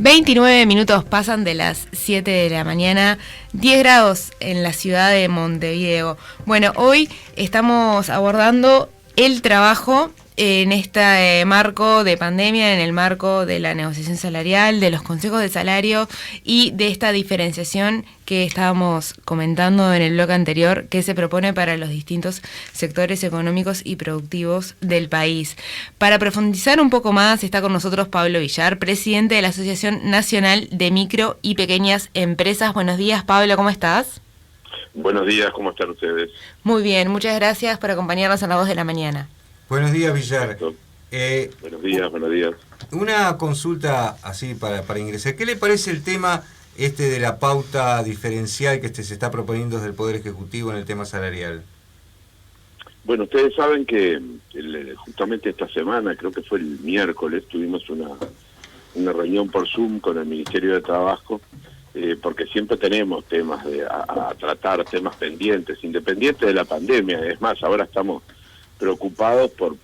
29 minutos pasan de las 7 de la mañana, 10 grados en la ciudad de Montevideo. Bueno, hoy estamos abordando el trabajo en este marco de pandemia, en el marco de la negociación salarial, de los consejos de salario y de esta diferenciación que estábamos comentando en el bloque anterior, que se propone para los distintos sectores económicos y productivos del país. Para profundizar un poco más, está con nosotros Pablo Villar, presidente de la Asociación Nacional de Micro y Pequeñas Empresas. Buenos días, Pablo, ¿cómo estás? Buenos días, ¿cómo están ustedes? Muy bien, muchas gracias por acompañarnos en La Voz de la Mañana. Buenos días, Villar. Buenos días. Una consulta así para ingresar. ¿Qué le parece el tema de la pauta diferencial que se está proponiendo desde el Poder Ejecutivo en el tema salarial? Bueno, ustedes saben que justamente esta semana, creo que fue el miércoles, tuvimos una reunión por Zoom con el Ministerio de Trabajo, porque siempre tenemos temas a tratar, temas pendientes, independientes de la pandemia. Es más, ahora estamos preocupados por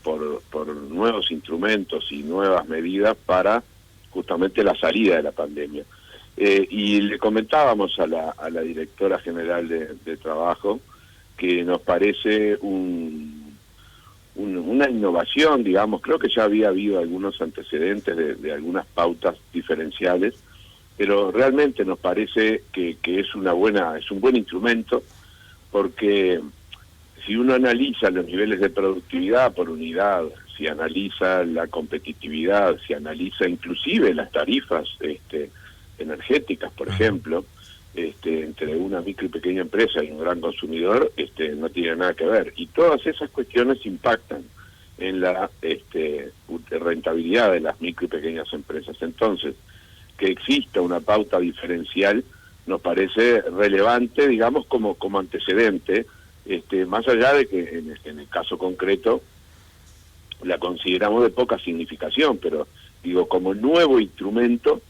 nuevos instrumentos y nuevas medidas para justamente la salida de la pandemia. Y le comentábamos a la directora general de Trabajo que nos parece una innovación, digamos. Creo que ya había habido algunos antecedentes de algunas pautas diferenciales, pero realmente nos parece que es un buen instrumento, porque si uno analiza los niveles de productividad por unidad, si analiza la competitividad, si analiza inclusive las tarifas energéticas, por ejemplo, entre una micro y pequeña empresa y un gran consumidor, no tiene nada que ver. Y todas esas cuestiones impactan en la rentabilidad de las micro y pequeñas empresas. Entonces, que exista una pauta diferencial nos parece relevante, digamos, como antecedente, más allá de que en el caso concreto la consideramos de poca significación, pero digo, como nuevo instrumento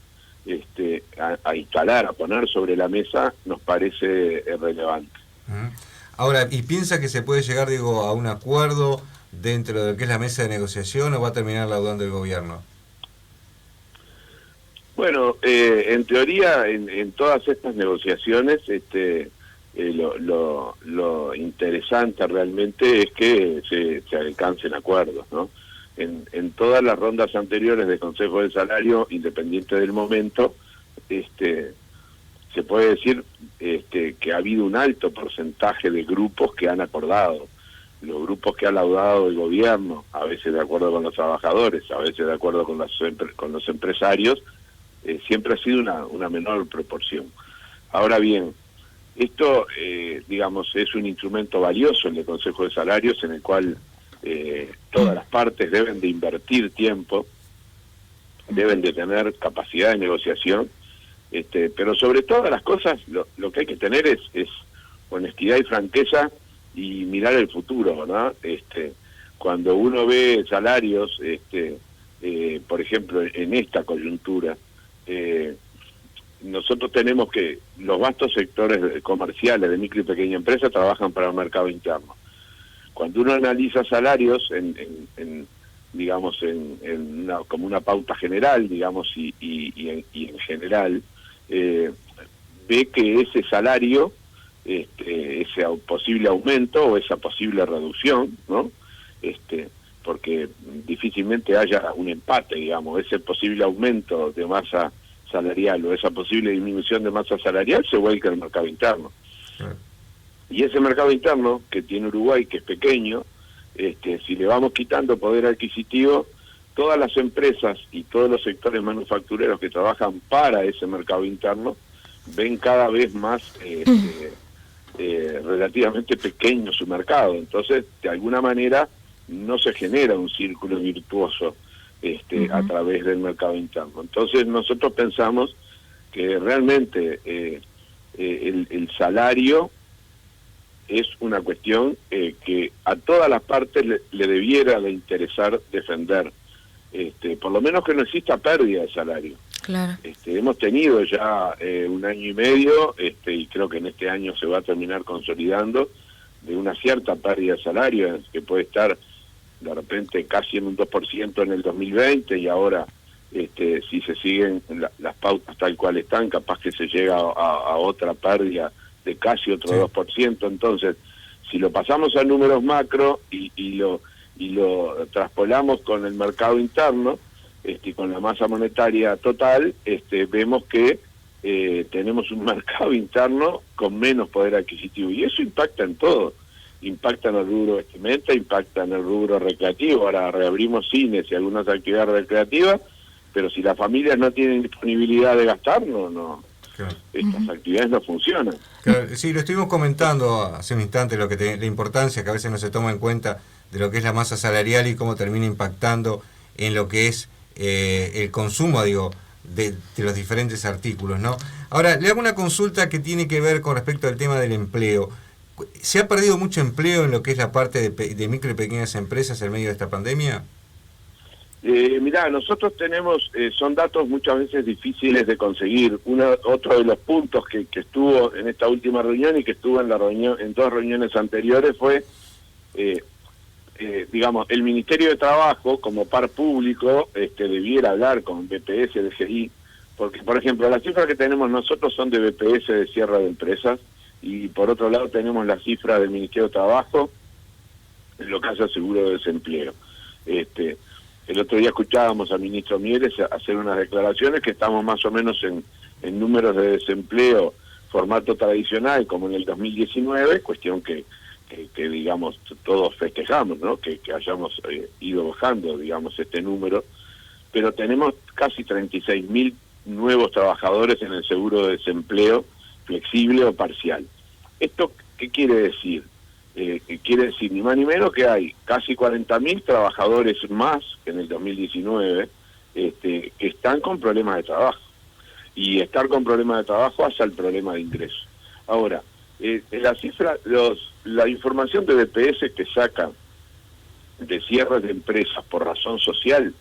a instalar, a poner sobre la mesa, nos parece relevante. Ahora, ¿y piensa que se puede llegar, a un acuerdo dentro de lo que es la mesa de negociación, o va a terminar laudando el gobierno? Bueno, en teoría, en todas estas negociaciones, lo interesante realmente es que se alcancen acuerdos, ¿no? En todas las rondas anteriores de Consejo de Salario, independiente del momento, se puede decir que ha habido un alto porcentaje de grupos que han acordado. Los grupos que ha laudado el gobierno, a veces de acuerdo con los trabajadores, a veces de acuerdo con los empresarios, siempre ha sido una menor proporción. Ahora bien, esto, digamos, es un instrumento valioso, el de Consejo de Salarios, en el cual todas las partes deben de invertir tiempo, deben de tener capacidad de negociación, pero sobre todas las cosas lo que hay que tener es honestidad y franqueza y mirar el futuro, ¿verdad? Cuando uno ve salarios, por ejemplo, en esta coyuntura, nosotros tenemos que los vastos sectores comerciales de micro y pequeña empresa trabajan para el mercado interno. Cuando uno analiza salarios como una pauta general, digamos, y en general, ve que ese salario, ese posible aumento o esa posible reducción, ¿no? Porque difícilmente haya un empate, digamos, ese posible aumento de masa salarial o esa posible disminución de masa salarial se vuelca al mercado interno. Y ese mercado interno que tiene Uruguay, que es pequeño, si le vamos quitando poder adquisitivo, todas las empresas y todos los sectores manufactureros que trabajan para ese mercado interno ven cada vez más relativamente pequeño su mercado. Entonces, de alguna manera, no se genera un círculo virtuoso a través del mercado interno. Entonces nosotros pensamos que realmente el salario es una cuestión que a todas las partes le debiera de interesar defender, por lo menos que no exista pérdida de salario. Claro. Hemos tenido ya un año y medio, y creo que en este año se va a terminar consolidando, de una cierta pérdida de salario que puede estar de repente casi en un 2% en el 2020 y ahora si se siguen las pautas tal cual están, capaz que se llega a otra pérdida de casi otro 2%. Entonces, si lo pasamos a números macro y lo traspolamos con el mercado interno, con la masa monetaria total, vemos que tenemos un mercado interno con menos poder adquisitivo, y eso impacta en todo. Impacta en el rubro vestimenta, impacta en el rubro recreativo. Ahora reabrimos cines y algunas actividades recreativas, pero si las familias no tienen disponibilidad de gastar, no claro, estas actividades no funcionan. Claro, sí, lo estuvimos comentando hace un instante, la importancia que a veces no se toma en cuenta de lo que es la masa salarial y cómo termina impactando en lo que es el consumo, de los diferentes artículos, ¿no? Ahora, le hago una consulta que tiene que ver con respecto al tema del empleo. ¿Se ha perdido mucho empleo en lo que es la parte de micro y pequeñas empresas en medio de esta pandemia? Mirá, nosotros tenemos, son datos muchas veces difíciles de conseguir. Otro de los puntos que estuvo en esta última reunión y que estuvo en dos reuniones anteriores fue, digamos, el Ministerio de Trabajo como par público debiera hablar con BPS, DGI, porque, por ejemplo, las cifras que tenemos nosotros son de BPS de cierre de empresas, y por otro lado tenemos la cifra del Ministerio de Trabajo en lo que hace al seguro de desempleo. El otro día escuchábamos al ministro Mieres hacer unas declaraciones que estamos más o menos en números de desempleo formato tradicional como en el 2019, cuestión que digamos todos festejamos, ¿no? Que hayamos ido bajando, digamos, este número, pero tenemos casi 36.000 nuevos trabajadores en el seguro de desempleo flexible o parcial. ¿Esto qué quiere decir? Quiere decir ni más ni menos que hay casi 40.000 trabajadores más que en el 2019 que están con problemas de trabajo, y estar con problemas de trabajo hace el problema de ingreso. Ahora, la cifra, la información de BPS que saca de cierres de empresas por razón social,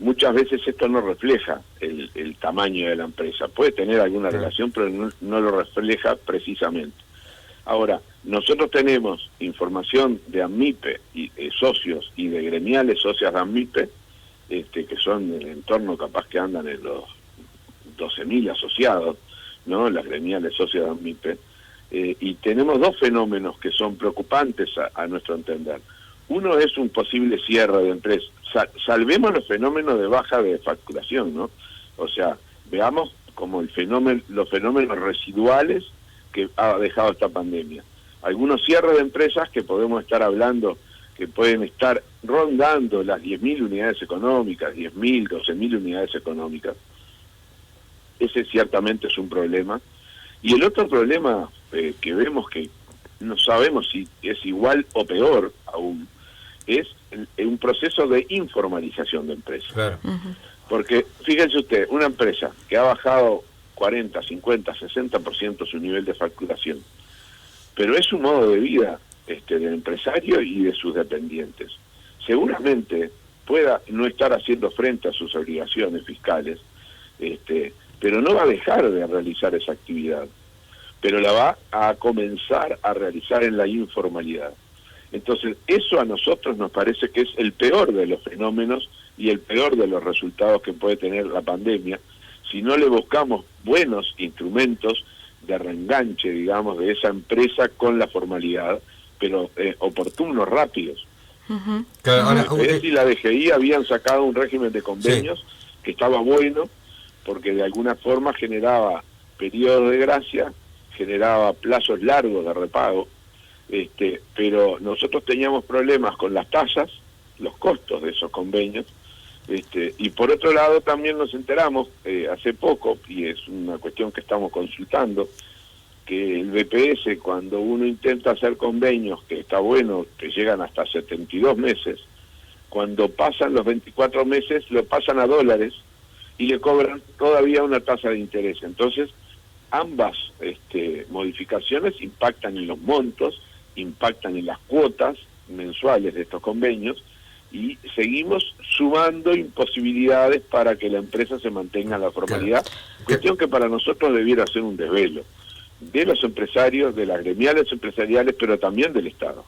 muchas veces esto no refleja el tamaño de la empresa. Puede tener alguna relación, pero no lo refleja precisamente. Ahora, nosotros tenemos información de AMIPE, y socios y de gremiales socias de AMIPE, que son en el entorno capaz que andan en los 12.000 asociados, ¿no? Las gremiales socias de AMIPE, y tenemos dos fenómenos que son preocupantes a nuestro entender. Uno es un posible cierre de empresas. Salvemos los fenómenos de baja de facturación, ¿no? O sea, veamos como los fenómenos residuales que ha dejado esta pandemia. Algunos cierres de empresas que podemos estar hablando, que pueden estar rondando las 10.000 unidades económicas, 10.000, 12.000 unidades económicas. Ese ciertamente es un problema. Y el otro problema que vemos, que no sabemos si es igual o peor aún, es un proceso de informalización de empresas. Claro. Porque, fíjense usted, una empresa que ha bajado 40, 50, 60% su nivel de facturación, pero es un modo de vida del empresario y de sus dependientes. Seguramente pueda no estar haciendo frente a sus obligaciones fiscales, pero no va a dejar de realizar esa actividad, pero la va a comenzar a realizar en la informalidad. Entonces, eso a nosotros nos parece que es el peor de los fenómenos y el peor de los resultados que puede tener la pandemia, si no le buscamos buenos instrumentos de reenganche, digamos, de esa empresa con la formalidad, pero oportunos, rápidos. Uh-huh. Claro, ahora, y la DGI habían sacado un régimen de convenios que estaba bueno, porque de alguna forma generaba periodos de gracia, generaba plazos largos de repago, pero nosotros teníamos problemas con las tasas, los costos de esos convenios, y por otro lado también nos enteramos hace poco, y es una cuestión que estamos consultando, que el BPS, cuando uno intenta hacer convenios, que está bueno, que llegan hasta 72 meses, cuando pasan los 24 meses lo pasan a dólares y le cobran todavía una tasa de interés. Entonces, ambas modificaciones impactan en los montos, impactan en las cuotas mensuales de estos convenios, y seguimos sumando imposibilidades para que la empresa se mantenga en la formalidad, cuestión que para nosotros debiera ser un desvelo de los empresarios, de las gremiales empresariales, pero también del Estado.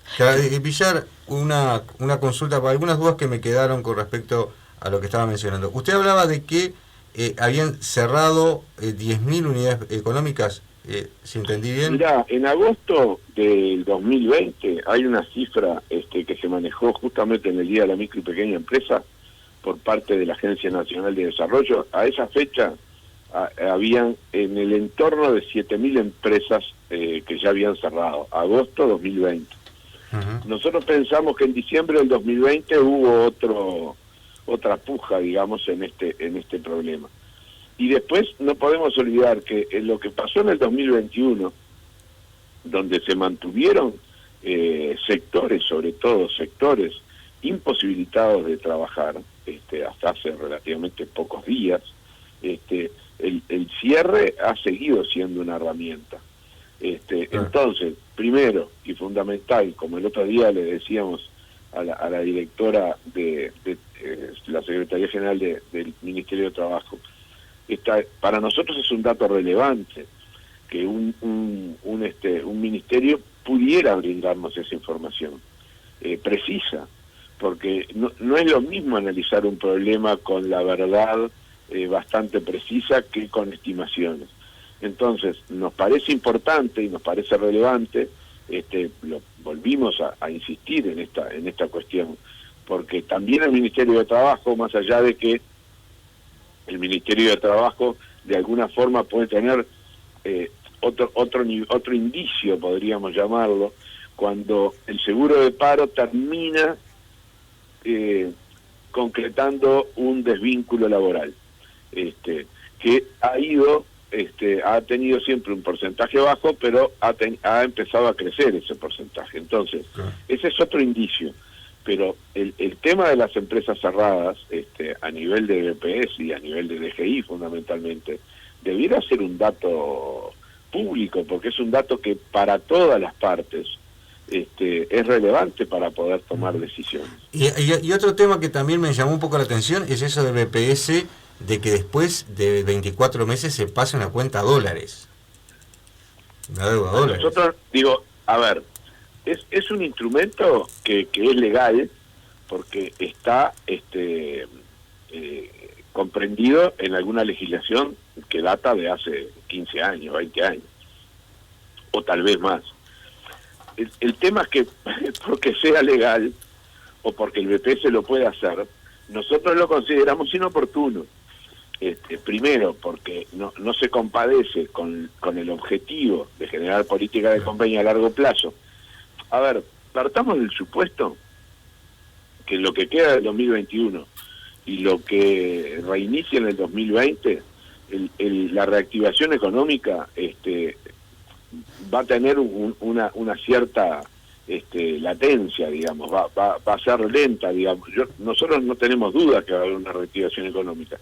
Villar, una consulta para algunas dudas que me quedaron con respecto a lo que estaba mencionando. Usted hablaba de que habían cerrado 10.000 unidades económicas, si entendí bien. Mirá, en agosto del 2020 hay una cifra que se manejó justamente en el Día de la Micro y Pequeña Empresa por parte de la Agencia Nacional de Desarrollo. A esa fecha habían en el entorno de 7.000 empresas que ya habían cerrado, agosto 2020. Uh-huh. Nosotros pensamos que en diciembre del 2020 hubo otra puja, digamos, en este problema. Y después no podemos olvidar que en lo que pasó en el 2021, donde se mantuvieron sectores, sobre todo sectores imposibilitados de trabajar, hasta hace relativamente pocos días, el cierre ha seguido siendo una herramienta. Entonces, primero y fundamental, como el otro día le decíamos a la directora de la Secretaría General del Ministerio de Trabajo, para nosotros es un dato relevante que un ministerio pudiera brindarnos esa información precisa, porque no es lo mismo analizar un problema con la verdad bastante precisa que con estimaciones. Entonces, nos parece importante y nos parece relevante, volvimos a insistir en esta cuestión, porque también el Ministerio de Trabajo, más allá de que el Ministerio de Trabajo de alguna forma puede tener otro indicio, podríamos llamarlo, cuando el seguro de paro termina concretando un desvínculo laboral, que ha tenido siempre un porcentaje bajo, pero ha empezado a crecer ese porcentaje. Entonces, ese es otro indicio. Pero el tema de las empresas cerradas, a nivel de BPS y a nivel de DGI fundamentalmente, debiera ser un dato público, porque es un dato que para todas las partes es relevante para poder tomar decisiones. Y otro tema que también me llamó un poco la atención es eso del BPS, de que después de 24 meses se pasa una cuenta a dólares. Una deuda a dólares. Nosotros, a ver, es un instrumento que es legal porque está comprendido en alguna legislación que data de hace 15 años, 20 años, o tal vez más. El tema es que porque sea legal o porque el BPS lo puede hacer, nosotros lo consideramos inoportuno. Primero, porque no se compadece con el objetivo de generar política de convenio a largo plazo. A ver, partamos del supuesto que en lo que queda del 2021 y lo que reinicia en el 2020, la reactivación económica va a tener una cierta latencia, digamos, va a ser lenta, digamos. Nosotros no tenemos duda que va a haber una reactivación económica.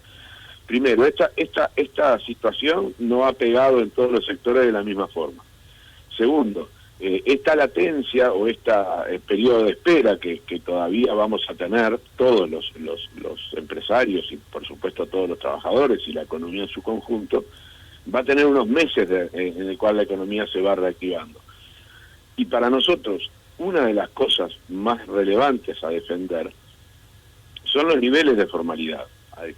Primero, esta situación no ha pegado en todos los sectores de la misma forma. Segundo, esta latencia o periodo de espera que todavía vamos a tener todos los empresarios y por supuesto todos los trabajadores y la economía en su conjunto, va a tener unos meses en el cual la economía se va reactivando. Y para nosotros, una de las cosas más relevantes a defender son los niveles de formalidad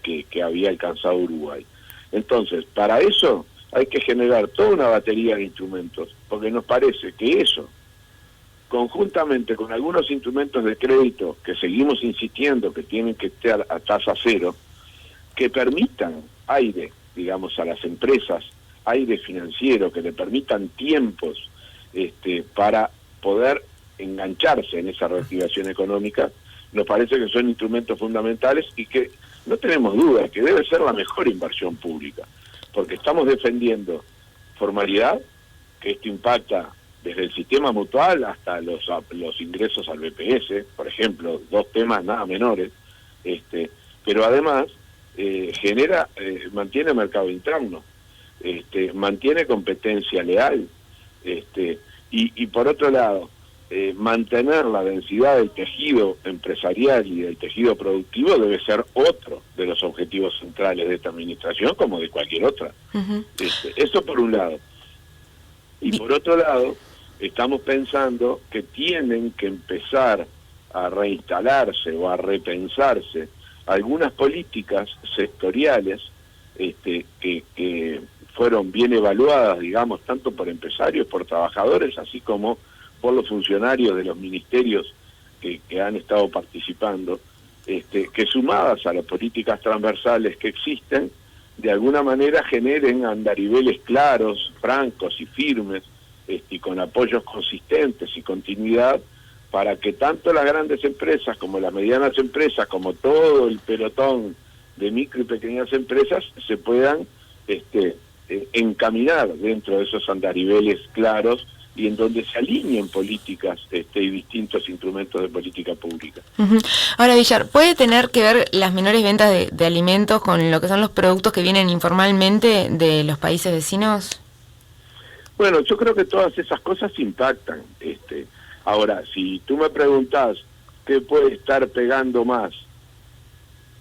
que había alcanzado Uruguay. Entonces, para eso hay que generar toda una batería de instrumentos, porque nos parece que eso, conjuntamente con algunos instrumentos de crédito que seguimos insistiendo que tienen que estar a tasa cero, que permitan aire, digamos, a las empresas, aire financiero, que le permitan tiempos para poder engancharse en esa reactivación económica, nos parece que son instrumentos fundamentales y que no tenemos duda que debe ser la mejor inversión pública, porque estamos defendiendo formalidad, que esto impacta desde el sistema mutual hasta los ingresos al BPS, por ejemplo, dos temas nada menores, pero además mantiene mercado interno, mantiene competencia leal, y por otro lado, mantener la densidad del tejido empresarial y del tejido productivo debe ser otro de los objetivos centrales de esta administración, como de cualquier otra. Uh-huh. Eso por un lado. Y por otro lado, estamos pensando que tienen que empezar a reinstalarse o a repensarse algunas políticas sectoriales que fueron bien evaluadas, digamos, tanto por empresarios, por trabajadores, así como por los funcionarios de los ministerios que han estado participando, que sumadas a las políticas transversales que existen, de alguna manera generen andariveles claros, francos y firmes, y con apoyos consistentes y continuidad, para que tanto las grandes empresas como las medianas empresas, como todo el pelotón de micro y pequeñas empresas, se puedan encaminar dentro de esos andariveles claros y en donde se alineen políticas y distintos instrumentos de política pública. Ahora, Villar, ¿puede tener que ver las menores ventas de alimentos con lo que son los productos que vienen informalmente de los países vecinos? Bueno, yo creo que todas esas cosas impactan. Ahora, si tú me preguntás qué puede estar pegando más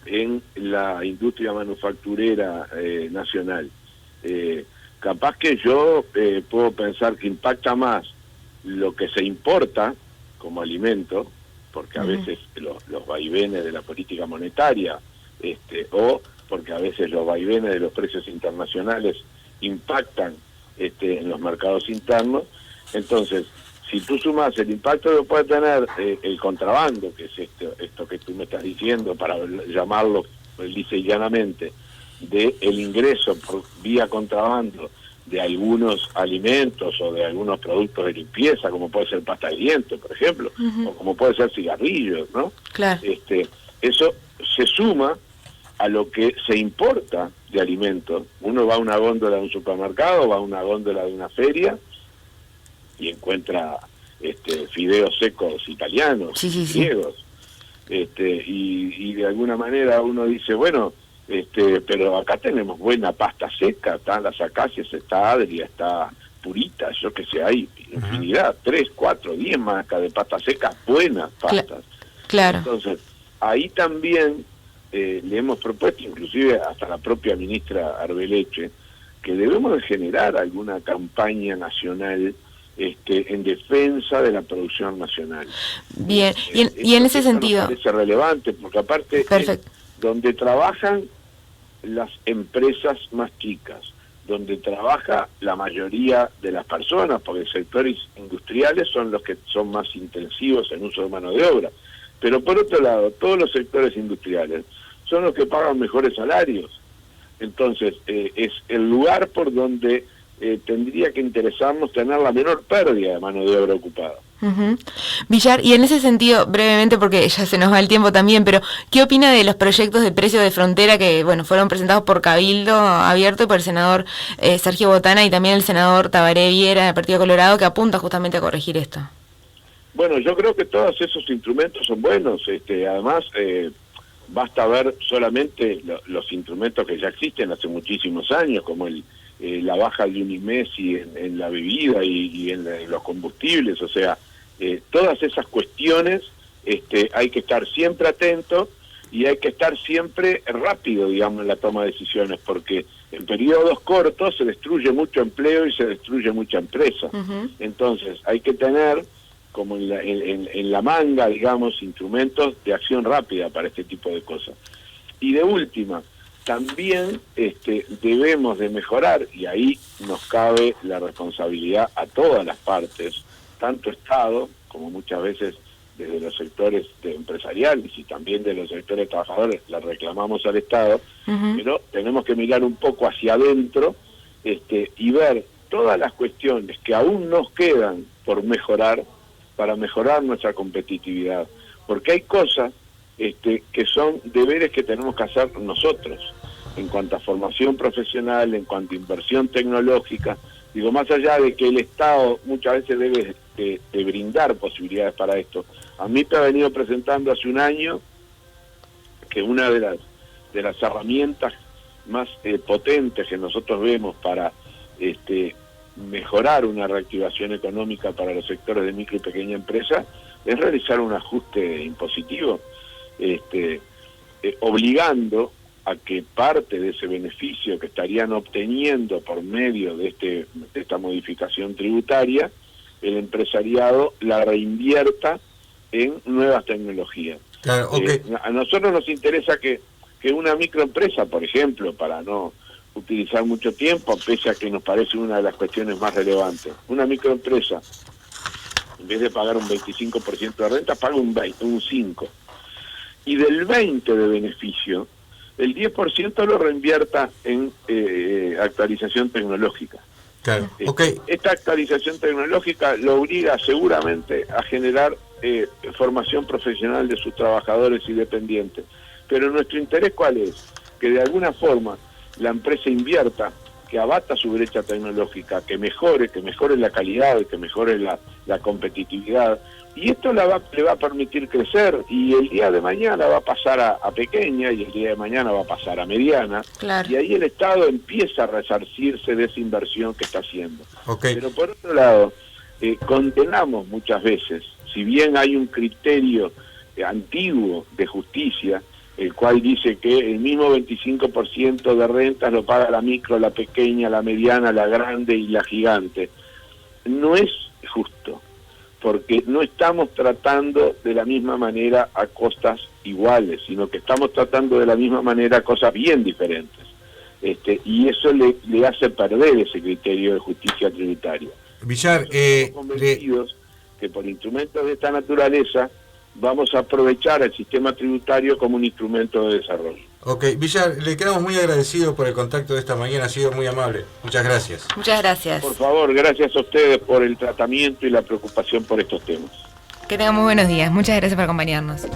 en la industria manufacturera nacional, capaz que yo puedo pensar que impacta más lo que se importa como alimento, porque a veces los vaivenes de la política monetaria, o porque a veces los vaivenes de los precios internacionales impactan en los mercados internos. Entonces, si tú sumas el impacto que puede tener el contrabando, que es esto que tú me estás diciendo, para llamarlo lisa y llanamente, de el ingreso por vía contrabando de algunos alimentos o de algunos productos de limpieza, como puede ser pasta de dientes, por ejemplo, o como puede ser cigarrillos, ¿no? Claro. Eso se suma a lo que se importa de alimentos. Uno va a una góndola de un supermercado, va a una góndola de una feria y encuentra fideos secos italianos, griegos, y de alguna manera uno dice, bueno, pero acá tenemos buena pasta seca, están las acacias, está Adria, está Purita, yo que sé, hay infinidad, 3, 4, 10 marcas de pasta seca, buenas pastas. Claro. Entonces, ahí también le hemos propuesto, inclusive hasta la propia ministra Arbeleche, que debemos de generar alguna campaña nacional en defensa de la producción nacional. Bien, y en ese sentido... Me parece relevante, porque aparte es donde trabajan las empresas más chicas, donde trabaja la mayoría de las personas, porque sectores industriales son los que son más intensivos en uso de mano de obra. Pero por otro lado, todos los sectores industriales son los que pagan mejores salarios. Entonces, es el lugar por donde tendría que interesarnos tener la menor pérdida de mano de obra ocupada. Villar, y en ese sentido, brevemente, porque ya se nos va el tiempo también, pero ¿qué opina de los proyectos de precios de frontera que fueron presentados por Cabildo Abierto y por el senador Sergio Botana y también el senador Tabaré Viera del Partido Colorado, que apunta justamente a corregir esto? Bueno, yo creo que todos esos instrumentos son buenos. Además, basta ver solamente los instrumentos que ya existen hace muchísimos años, como la baja de Unimesi en la bebida y en los combustibles. O sea, todas esas cuestiones hay que estar siempre atento y hay que estar siempre rápido, digamos, en la toma de decisiones, porque en periodos cortos se destruye mucho empleo y se destruye mucha empresa. Entonces, hay que tener como en la manga, digamos, instrumentos de acción rápida para este tipo de cosas. Y de última, también debemos de mejorar, y ahí nos cabe la responsabilidad a todas las partes, tanto Estado, como muchas veces desde los sectores empresariales y también de los sectores trabajadores, la reclamamos al Estado, pero tenemos que mirar un poco hacia adentro y ver todas las cuestiones que aún nos quedan por mejorar, para mejorar nuestra competitividad, porque hay cosas que son deberes que tenemos que hacer nosotros, en cuanto a formación profesional, en cuanto a inversión tecnológica. Digo, más allá de que el Estado muchas veces debe de brindar posibilidades para esto. A mí me ha venido presentando hace un año que una de las herramientas más potentes que nosotros vemos para mejorar una reactivación económica para los sectores de micro y pequeña empresa es realizar un ajuste impositivo, obligando a que parte de ese beneficio que estarían obteniendo por medio de esta modificación tributaria, el empresariado la reinvierta en nuevas tecnologías. Claro, okay. A nosotros nos interesa que una microempresa, por ejemplo, para no utilizar mucho tiempo, pese a que nos parece una de las cuestiones más relevantes, una microempresa, en vez de pagar un 25% de renta, paga un 5%. Y del 20% de beneficio, el 10% lo reinvierta en actualización tecnológica. Claro, okay. Esta actualización tecnológica lo obliga seguramente a generar formación profesional de sus trabajadores y dependientes. Pero nuestro interés, ¿cuál es? Que de alguna forma la empresa invierta, que abata su brecha tecnológica, que mejore la calidad, que mejore la competitividad, y esto le va a permitir crecer, y el día de mañana va a pasar a pequeña, y el día de mañana va a pasar a mediana, claro. Y ahí el Estado empieza a resarcirse de esa inversión que está haciendo. Okay. Pero por otro lado, condenamos muchas veces, si bien hay un criterio antiguo de justicia, el cual dice que el mismo 25% de rentas lo paga la micro, la pequeña, la mediana, la grande y la gigante. No es justo, porque no estamos tratando de la misma manera a costas iguales, sino que estamos tratando de la misma manera a cosas bien diferentes. Y eso le hace perder ese criterio de justicia tributaria. Villar, estamos convencidos que por instrumentos de esta naturaleza vamos a aprovechar el sistema tributario como un instrumento de desarrollo. Ok, Villar, le quedamos muy agradecidos por el contacto de esta mañana, ha sido muy amable. Muchas gracias. Muchas gracias. Por favor, gracias a ustedes por el tratamiento y la preocupación por estos temas. Que tengamos buenos días. Muchas gracias por acompañarnos.